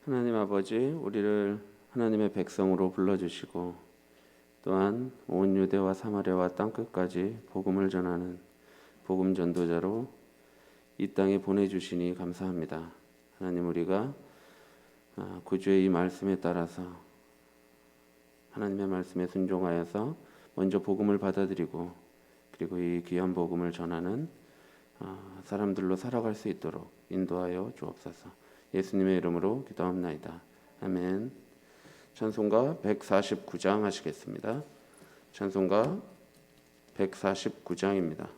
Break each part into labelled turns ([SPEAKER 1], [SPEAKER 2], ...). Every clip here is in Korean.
[SPEAKER 1] 하나님 아버지, 우리를 하나님의 백성으로 불러주시고 또한 온 유대와 사마리아와 땅끝까지 복음을 전하는 복음 전도자로 이 땅에 보내주시니 감사합니다. 하나님, 우리가 구주의 이 말씀에 따라서 하나님의 말씀에 순종하여서 먼저 복음을 받아들이고 그리고 이 귀한 복음을 전하는 사람들로 살아갈 수 있도록 인도하여 주옵소서. 예수님의 이름으로 기도합나이다. 아멘. 찬송가 149장 하시겠습니다. 찬송가 149장입니다.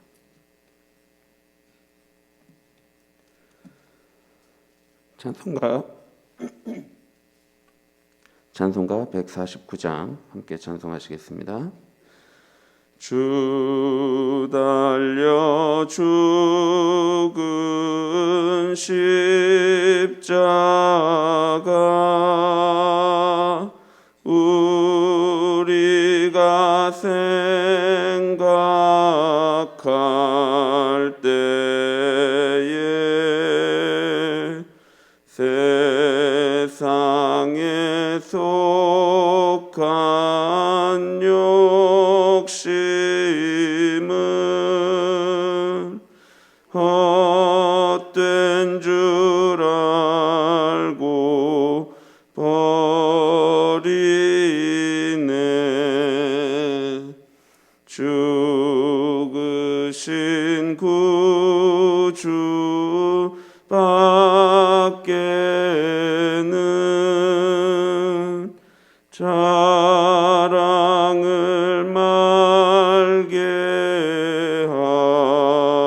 [SPEAKER 1] 찬송가 149장 함께 찬송하시겠습니다. 주 달려 죽은 십자가 우리가 생각할 때에 세상에 속한 욕심은 헛된 줄 알고 버리네. 죽으신 구주 밖에는 자랑을 말게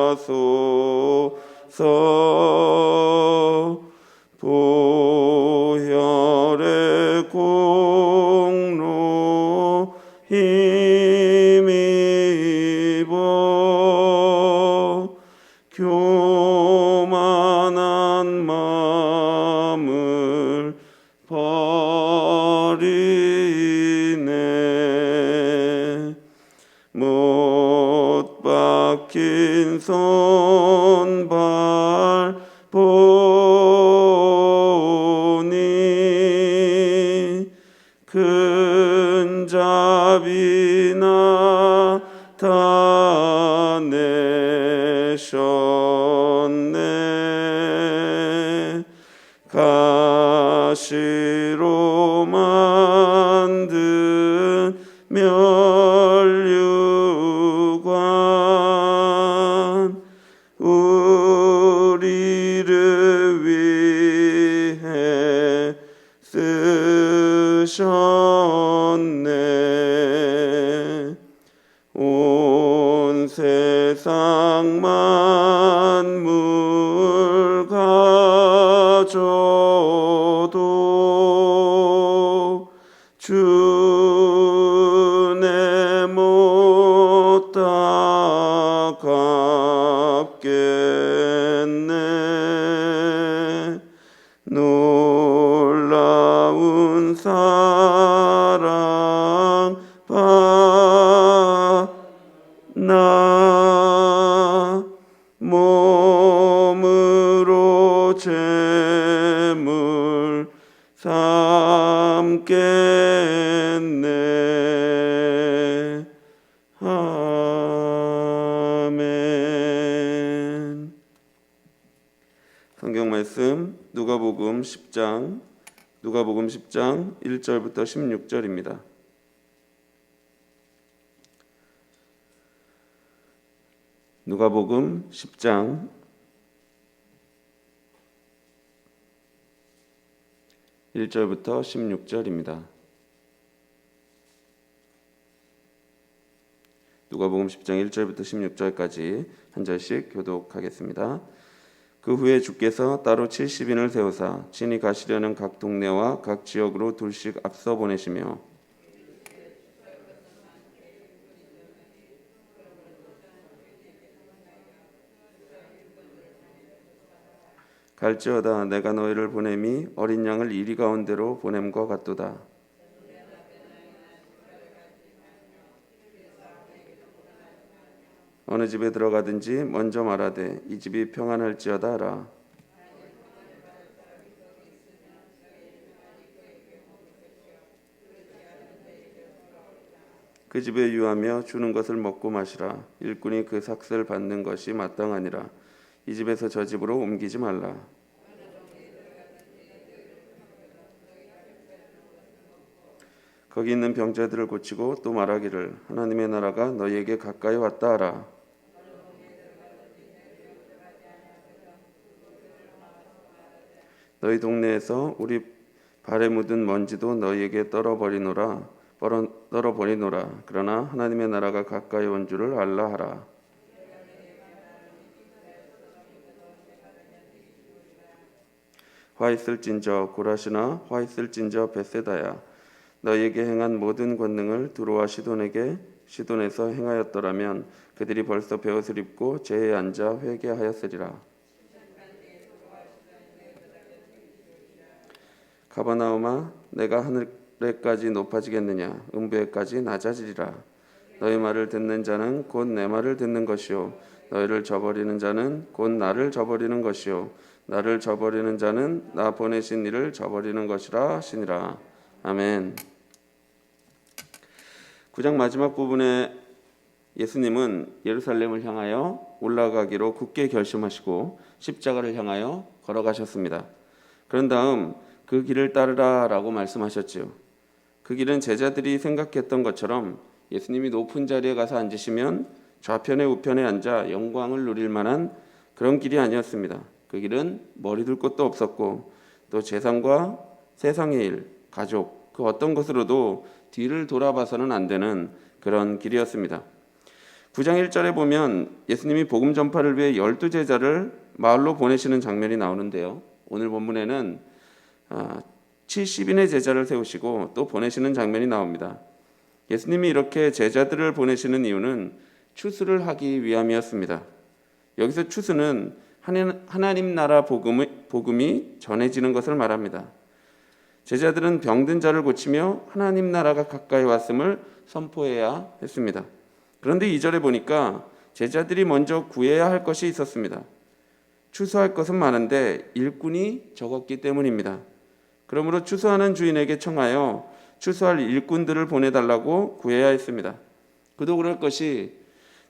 [SPEAKER 1] 하소서. 보혈의 공로 힘입어 교만한 마음을 버리네. 못 박힌 손발 보니 큰 자비 나타내셨네. 가시로 만든 면류관 우리를 위해 쓰셨네. 온 세상 만물 가져도 주내 못 갚겠네. 놀라운 사랑 나 몸으로 제물 삼겠네. 아멘. 성경 말씀 누가복음 10장 1절부터 16절입니다. 누가복음 10장 1절부터 16절입니다. 누가복음 10장 1절부터 16절까지 한 절씩 교독하겠습니다. 그 후에 주께서 따로 70인을 세우사 친히 가시려는 각 동네와 각 지역으로 둘씩 앞서 보내시며 갈지어다 내가 너희를 보냄이 어린 양을 이리 가운데로 보냄과 같도다. 어느 집에 들어가든지 먼저 말하되 이 집이 평안할지어다 하라. 그 집에 유하며 주는 것을 먹고 마시라. 일꾼이 그 삭슬 받는 것이 마땅하니라. 이 집에서 저 집으로 옮기지 말라. 거기 있는 병자들을 고치고 또 말하기를 하나님의 나라가 너희에게 가까이 왔다 하라. 너희 동네에서 우리 발에 묻은 먼지도 너희에게 떨어버리노라. 그러나 하나님의 나라가 가까이 온 줄을 알라 하라. 화 있을진저 고라시나 화 있을진저 벳세다야. 너희에게 행한 모든 권능을 두로와 시돈에서 행하였더라면 그들이 벌써 베옷을 입고 제에 앉아 회개하였으리라. 가버나움아, 내가 하늘에까지 높아지겠느냐? 음부에까지 낮아지리라. 너희 말을 듣는 자는 곧 내 말을 듣는 것이요, 너희를 저버리는 자는 곧 나를 저버리는 것이요, 나를 저버리는 자는 나 보내신 이를 저버리는 것이라 하시니라. 아멘. 9장 마지막 부분에 예수님은 예루살렘을 향하여 올라가기로 굳게 결심하시고 십자가를 향하여 걸어가셨습니다. 그런 다음 그 길을 따르라 라고 말씀하셨지요. 그 길은 제자들이 생각했던 것처럼 예수님이 높은 자리에 가서 앉으시면 좌편에 우편에 앉아 영광을 누릴 만한 그런 길이 아니었습니다. 그 길은 머리 둘 곳도 없었고 또 재산과 세상의 일, 가족, 그 어떤 것으로도 뒤를 돌아봐서는 안 되는 그런 길이었습니다. 9장 1절에 보면 예수님이 복음 전파를 위해 12제자를 마을로 보내시는 장면이 나오는데요. 오늘 본문에는 70인의 제자를 세우시고 또 보내시는 장면이 나옵니다. 예수님이 이렇게 제자들을 보내시는 이유는 추수를 하기 위함이었습니다. 여기서 추수는 하나님 나라 복음이 전해지는 것을 말합니다. 제자들은 병든 자를 고치며 하나님 나라가 가까이 왔음을 선포해야 했습니다. 그런데 2절에 보니까 제자들이 먼저 구해야 할 것이 있었습니다. 추수할 것은 많은데 일꾼이 적었기 때문입니다. 그러므로 추수하는 주인에게 청하여 추수할 일꾼들을 보내달라고 구해야 했습니다. 그도 그럴 것이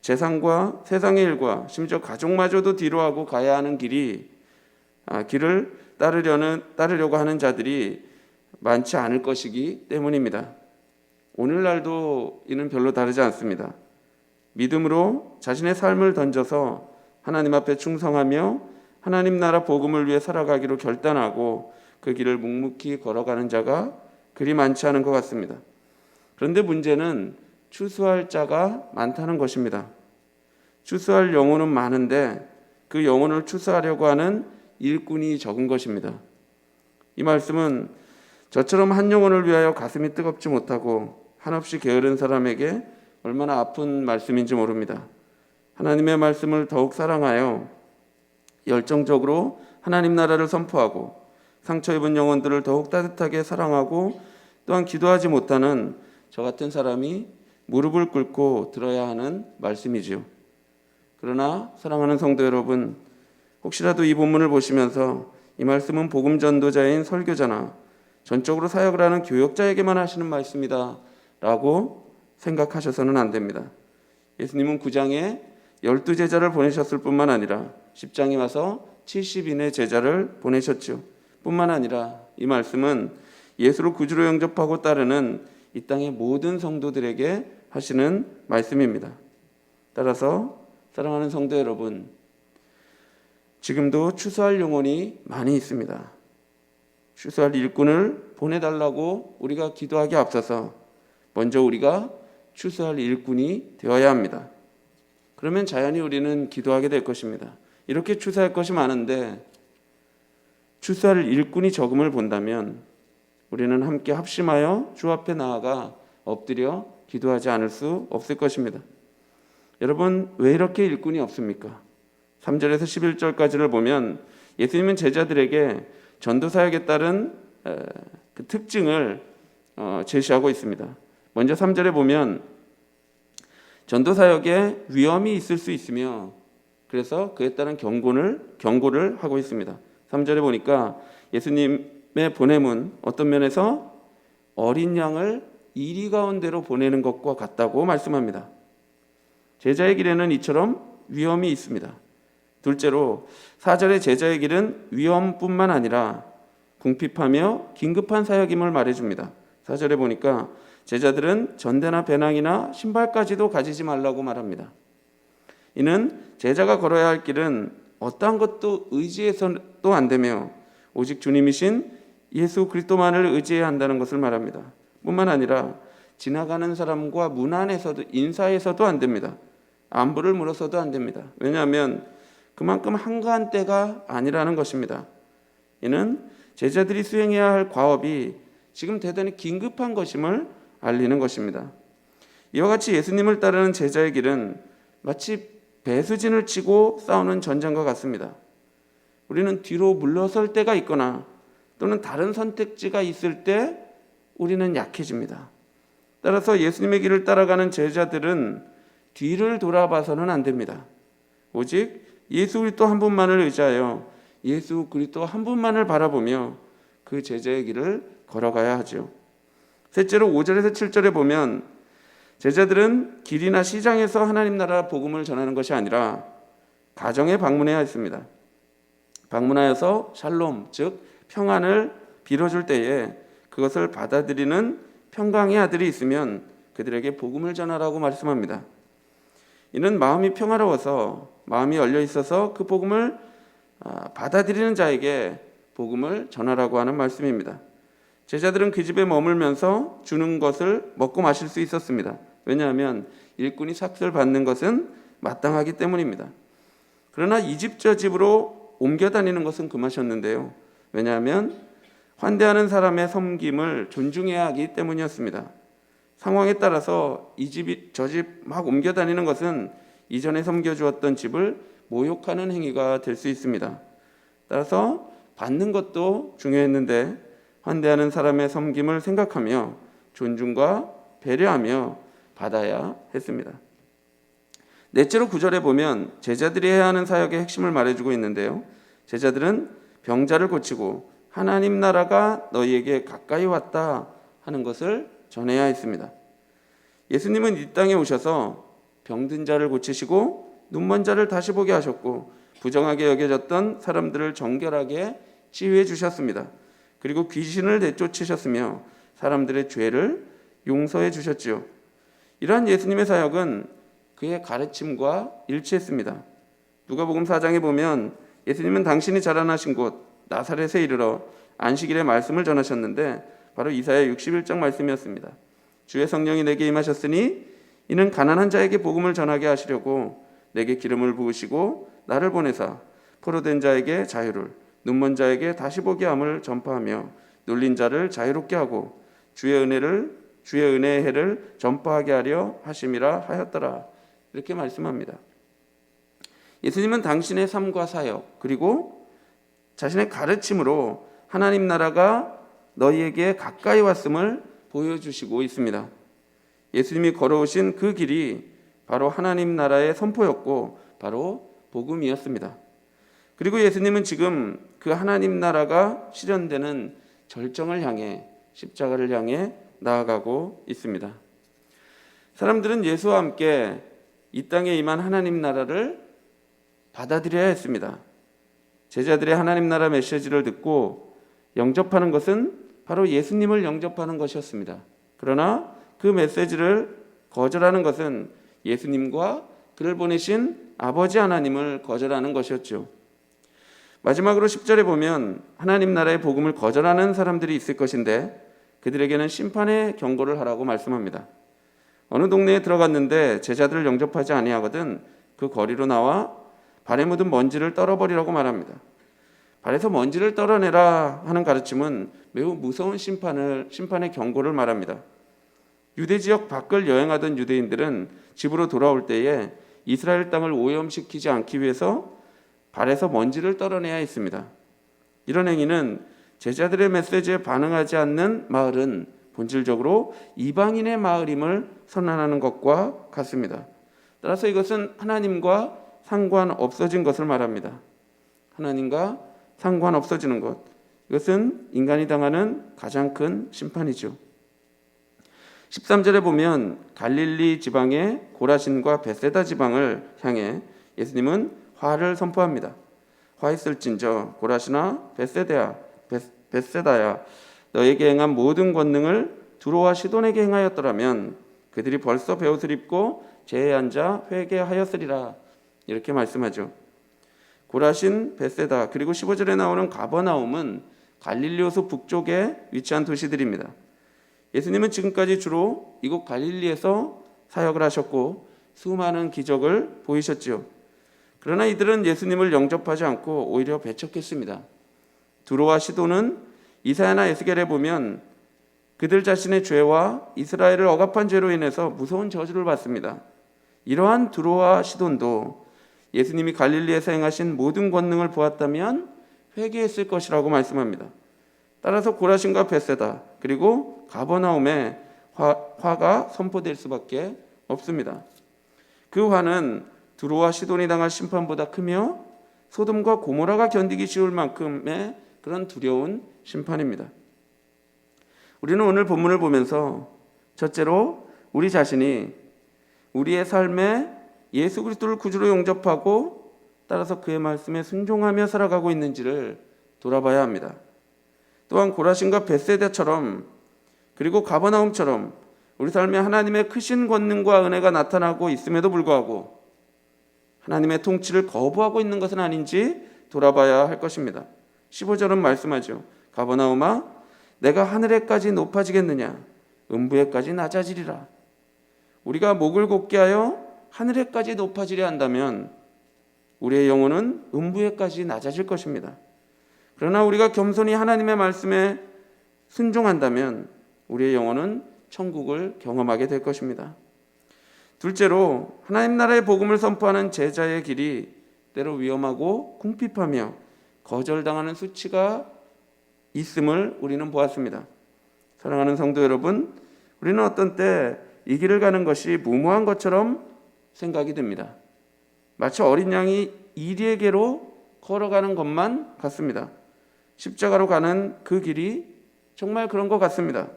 [SPEAKER 1] 재산과 세상의 일과 심지어 가족마저도 뒤로하고 가야 하는 길을 따르려고 하는 자들이 많지 않을 것이기 때문입니다. 오늘날도 이는 별로 다르지 않습니다. 믿음으로 자신의 삶을 던져서 하나님 앞에 충성하며 하나님 나라 복음을 위해 살아가기로 결단하고 그 길을 묵묵히 걸어가는 자가 그리 많지 않은 것 같습니다. 그런데 문제는 추수할 자가 많다는 것입니다. 추수할 영혼은 많은데 그 영혼을 추수하려고 하는 일꾼이 적은 것입니다. 이 말씀은 저처럼 한 영혼을 위하여 가슴이 뜨겁지 못하고 한없이 게으른 사람에게 얼마나 아픈 말씀인지 모릅니다. 하나님의 말씀을 더욱 사랑하여 열정적으로 하나님 나라를 선포하고 상처 입은 영혼들을 더욱 따뜻하게 사랑하고 또한 기도하지 못하는 저 같은 사람이 무릎을 꿇고 들어야 하는 말씀이지요. 그러나 사랑하는 성도 여러분, 혹시라도 이 본문을 보시면서 이 말씀은 복음 전도자인 설교자나 전적으로 사역을 하는 교역자에게만 하시는 말씀이다 라고 생각하셔서는 안 됩니다. 예수님은 9장에 12제자를 보내셨을 뿐만 아니라 10장에 와서 70인의 제자를 보내셨죠. 뿐만 아니라 이 말씀은 예수를 구주로 영접하고 따르는 이 땅의 모든 성도들에게 하시는 말씀입니다. 따라서 사랑하는 성도 여러분, 지금도 추수할 영혼이 많이 있습니다. 추수할 일꾼을 보내달라고 우리가 기도하기 앞서서 먼저 우리가 추수할 일꾼이 되어야 합니다. 그러면 자연히 우리는 기도하게 될 것입니다. 이렇게 추수할 것이 많은데 추수할 일꾼이 적음을 본다면 우리는 함께 합심하여 주 앞에 나아가 엎드려 기도하지 않을 수 없을 것입니다. 여러분, 왜 이렇게 일꾼이 없습니까? 3절에서 11절까지를 보면 예수님은 제자들에게 전도사역에 따른 그 특징을 제시하고 있습니다. 먼저 3절에 보면 전도사역에 위험이 있을 수 있으며 그래서 그에 따른 경고를 하고 있습니다. 3절에 보니까 예수님의 보냄은 어떤 면에서 어린 양을 이리 가운데로 보내는 것과 같다고 말씀합니다. 제자의 길에는 이처럼 위험이 있습니다. 둘째로 4절의 제자의 길은 위험뿐만 아니라 궁핍하며 긴급한 사역임을 말해줍니다. 4절에 보니까 제자들은 전대나 배낭이나 신발까지도 가지지 말라고 말합니다. 이는 제자가 걸어야 할 길은 어떠한 것도 의지해서도 안 되며 오직 주님이신 예수 그리스도만을 의지해야 한다는 것을 말합니다. 뿐만 아니라 지나가는 사람과 문 안에서도 인사해서도 안 됩니다. 안부를 물어서도 안 됩니다. 왜냐하면 그만큼 한가한 때가 아니라는 것입니다. 이는 제자들이 수행해야 할 과업이 지금 대단히 긴급한 것임을 알리는 것입니다. 이와 같이 예수님을 따르는 제자의 길은 마치 배수진을 치고 싸우는 전쟁과 같습니다. 우리는 뒤로 물러설 때가 있거나 또는 다른 선택지가 있을 때 우리는 약해집니다. 따라서 예수님의 길을 따라가는 제자들은 뒤를 돌아봐서는 안 됩니다. 오직 예수 그리스도 한 분만을 의지하여 예수 그리스도 한 분만을 바라보며 그 제자의 길을 걸어가야 하죠. 셋째로 5절에서 7절에 보면 제자들은 길이나 시장에서 하나님 나라 복음을 전하는 것이 아니라 가정에 방문해야 했습니다. 방문하여서 샬롬, 즉 평안을 빌어줄 때에 그것을 받아들이는 평강의 아들이 있으면 그들에게 복음을 전하라고 말씀합니다. 이는 마음이 평화로워서 마음이 열려 있어서 그 복음을 받아들이는 자에게 복음을 전하라고 하는 말씀입니다. 제자들은 그 집에 머물면서 주는 것을 먹고 마실 수 있었습니다. 왜냐하면 일꾼이 삭슬 받는 것은 마땅하기 때문입니다. 그러나 이 집 저 집으로 옮겨 다니는 것은 금하셨는데요. 왜냐하면 환대하는 사람의 섬김을 존중해야 하기 때문이었습니다. 상황에 따라서 이 집 저 집 막 옮겨 다니는 것은 이전에 섬겨주었던 집을 모욕하는 행위가 될 수 있습니다. 따라서 받는 것도 중요했는데 환대하는 사람의 섬김을 생각하며 존중과 배려하며 받아야 했습니다. 넷째로 9절에 보면 제자들이 해야 하는 사역의 핵심을 말해주고 있는데요. 제자들은 병자를 고치고 하나님 나라가 너희에게 가까이 왔다 하는 것을 전해야 했습니다. 예수님은 이 땅에 오셔서 병든 자를 고치시고 눈먼 자를 다시 보게 하셨고 부정하게 여겨졌던 사람들을 정결하게 치유해 주셨습니다. 그리고 귀신을 내쫓으셨으며 사람들의 죄를 용서해 주셨지요. 이러한 예수님의 사역은 그의 가르침과 일치했습니다. 누가복음 4장에 보면 예수님은 당신이 자라나신 곳 나사렛에 이르러 안식일에 말씀을 전하셨는데 바로 이사야 61장 말씀이었습니다. 주의 성령이 내게 임하셨으니 이는 가난한 자에게 복음을 전하게 하시려고 내게 기름을 부으시고 나를 보내사 포로된 자에게 자유를 눈먼 자에게 다시 보게 함을 전파하며 눌린 자를 자유롭게 하고 주의 은혜의 해를 전파하게 하려 하심이라 하였더라. 이렇게 말씀합니다. 예수님은 당신의 삶과 사역 그리고 자신의 가르침으로 하나님 나라가 너희에게 가까이 왔음을 보여주시고 있습니다. 예수님이 걸어오신 그 길이 바로 하나님 나라의 선포였고 바로 복음이었습니다. 그리고 예수님은 지금 그 하나님 나라가 실현되는 절정을 향해 십자가를 향해 나아가고 있습니다. 사람들은 예수와 함께 이 땅에 임한 하나님 나라를 받아들여야 했습니다. 제자들의 하나님 나라 메시지를 듣고 영접하는 것은 바로 예수님을 영접하는 것이었습니다. 그러나 그 메시지를 거절하는 것은 예수님과 그를 보내신 아버지 하나님을 거절하는 것이었죠. 마지막으로 10절에 보면 하나님 나라의 복음을 거절하는 사람들이 있을 것인데 그들에게는 심판의 경고를 하라고 말씀합니다. 어느 동네에 들어갔는데 제자들을 영접하지 아니하거든 그 거리로 나와 발에 묻은 먼지를 떨어버리라고 말합니다. 발에서 먼지를 떨어내라 하는 가르침은 매우 무서운 심판의 경고를 말합니다. 유대 지역 밖을 여행하던 유대인들은 집으로 돌아올 때에 이스라엘 땅을 오염시키지 않기 위해서 발에서 먼지를 떨어내야 했습니다. 이런 행위는 제자들의 메시지에 반응하지 않는 마을은 본질적으로 이방인의 마을임을 선언하는 것과 같습니다. 따라서 이것은 하나님과 상관없어진 것을 말합니다. 하나님과 상관없어지는 것, 이것은 인간이 당하는 가장 큰 심판이죠. 13절에 보면 갈릴리 지방의 고라신과 벳세다 지방을 향해 예수님은 화를 선포합니다. 화 있을진저 고라시나 벳세다야 너에게 행한 모든 권능을 두로와 시돈에게 행하였더라면 그들이 벌써 베옷을 입고 제에 앉아 회개하였으리라. 이렇게 말씀하죠. 고라신, 벳세다 그리고 15절에 나오는 가버나움은 갈릴리 호수 북쪽에 위치한 도시들입니다. 예수님은 지금까지 주로 이곳 갈릴리에서 사역을 하셨고 수많은 기적을 보이셨지요. 그러나 이들은 예수님을 영접하지 않고 오히려 배척했습니다. 두로와 시돈은 이사야나 에스겔에 보면 그들 자신의 죄와 이스라엘을 억압한 죄로 인해서 무서운 저주를 받습니다. 이러한 두로와 시돈도 예수님이 갈릴리에서 행하신 모든 권능을 보았다면 회개했을 것이라고 말씀합니다. 따라서 고라신과 벳세다 그리고 가버나움에 화가 선포될 수밖에 없습니다. 그 화는 두로와 시돈이 당할 심판보다 크며 소돔과 고모라가 견디기 쉬울 만큼의 그런 두려운 심판입니다. 우리는 오늘 본문을 보면서 첫째로 우리 자신이 우리의 삶에 예수 그리스도를 구주로 영접하고 따라서 그의 말씀에 순종하며 살아가고 있는지를 돌아봐야 합니다. 또한 고라신과 벳세다처럼 그리고 가버나움처럼 우리 삶에 하나님의 크신 권능과 은혜가 나타나고 있음에도 불구하고 하나님의 통치를 거부하고 있는 것은 아닌지 돌아봐야 할 것입니다. 15절은 말씀하죠. 가버나움아 내가 하늘에까지 높아지겠느냐 음부에까지 낮아지리라. 우리가 목을 곧게 하여 하늘에까지 높아지려 한다면 우리의 영혼은 음부에까지 낮아질 것입니다. 그러나 우리가 겸손히 하나님의 말씀에 순종한다면 우리의 영혼은 천국을 경험하게 될 것입니다. 둘째로 하나님 나라의 복음을 선포하는 제자의 길이 때로 위험하고 궁핍하며 거절당하는 수치가 있음을 우리는 보았습니다. 사랑하는 성도 여러분, 우리는 어떤 때 이 길을 가는 것이 무모한 것처럼 생각이 듭니다. 마치 어린 양이 이리에게로 걸어가는 것만 같습니다. 십자가로 가는 그 길이 정말 그런 것 같습니다.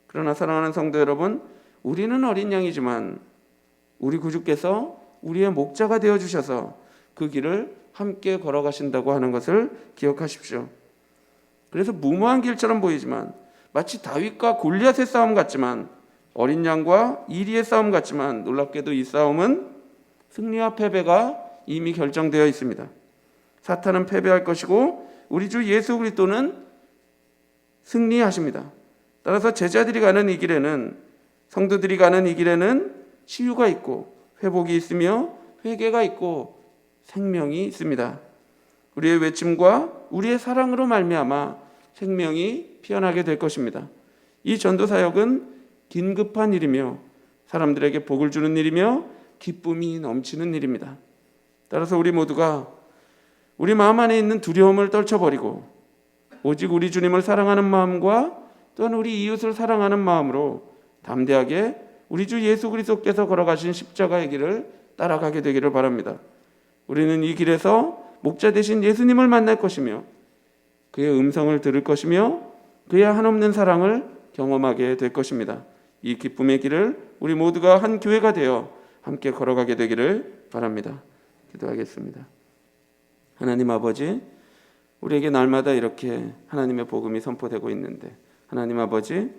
[SPEAKER 1] 그러나 사랑하는 성도 여러분, 우리는 어린 양이지만 우리 구주께서 우리의 목자가 되어주셔서 그 길을 함께 걸어가신다고 하는 것을 기억하십시오. 그래서 무모한 길처럼 보이지만 마치 다윗과 골리앗의 싸움 같지만 어린 양과 이리의 싸움 같지만 놀랍게도 이 싸움은 승리와 패배가 이미 결정되어 있습니다. 사탄은 패배할 것이고 우리 주 예수 그리스도는 승리하십니다. 따라서 제자들이 가는 이 길에는 성도들이 가는 이 길에는 치유가 있고 회복이 있으며 회개가 있고 생명이 있습니다. 우리의 외침과 우리의 사랑으로 말미암아 생명이 피어나게 될 것입니다. 이 전도 사역은 긴급한 일이며 사람들에게 복을 주는 일이며 기쁨이 넘치는 일입니다. 따라서 우리 모두가 우리 마음 안에 있는 두려움을 떨쳐버리고 오직 우리 주님을 사랑하는 마음과 또한 우리 이웃을 사랑하는 마음으로 담대하게 우리 주 예수 그리스도께서 걸어가신 십자가의 길을 따라가게 되기를 바랍니다. 우리는 이 길에서 목자 되신 예수님을 만날 것이며 그의 음성을 들을 것이며 그의 한없는 사랑을 경험하게 될 것입니다. 이 기쁨의 길을 우리 모두가 한 교회가 되어 함께 걸어가게 되기를 바랍니다. 기도하겠습니다. 하나님 아버지, 우리에게 날마다 이렇게 하나님의 복음이 선포되고 있는데 하나님 아버지,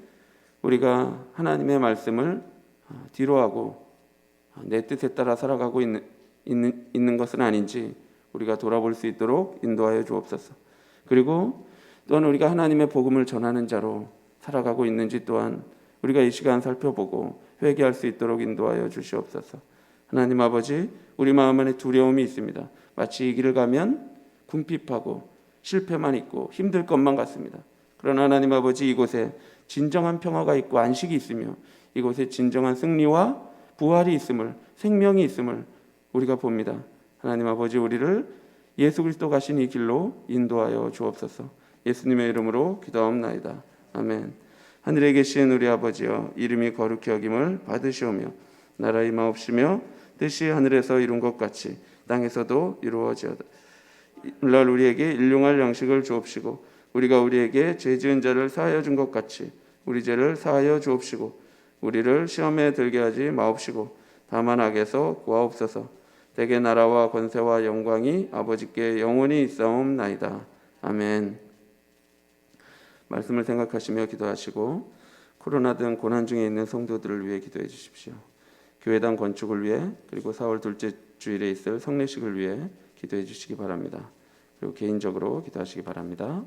[SPEAKER 1] 우리가 하나님의 말씀을 뒤로하고 내 뜻에 따라 살아가고 있는 것은 아닌지 우리가 돌아볼 수 있도록 인도하여 주옵소서. 그리고 또한 우리가 하나님의 복음을 전하는 자로 살아가고 있는지 또한 우리가 이 시간 살펴보고 회개할 수 있도록 인도하여 주시옵소서. 하나님 아버지, 우리 마음 안에 두려움이 있습니다. 마치 이 길을 가면 궁핍하고 실패만 있고 힘들 것만 같습니다. 그러나 하나님 아버지, 이곳에 진정한 평화가 있고 안식이 있으며 이곳에 진정한 승리와 부활이 있음을, 생명이 있음을 우리가 봅니다. 하나님 아버지, 우리를 예수 그리스도 가신 이 길로 인도하여 주옵소서. 예수님의 이름으로 기도하옵나이다. 아멘. 하늘에 계신 우리 아버지여, 이름이 거룩히 여김을 받으시오며 나라 임하옵시며 뜻이 하늘에서 이룬 것 같이 땅에서도 이루어지어다. 오늘날 우리에게 일용할 양식을 주옵시고 우리가 우리에게 죄 지은 자를 사하여 준 것 같이 우리 죄를 사하여 주옵시고 우리를 시험에 들게 하지 마옵시고 다만 악에서 구하옵소서. 대개 나라와 권세와 영광이 아버지께 영원히 있사옵나이다. 아멘. 말씀을 생각하시며 기도하시고 코로나 등 고난 중에 있는 성도들을 위해 기도해 주십시오. 교회당 건축을 위해 그리고 4월 둘째 주일에 있을 성례식을 위해 기도해 주시기 바랍니다. 그리고 개인적으로 기도하시기 바랍니다.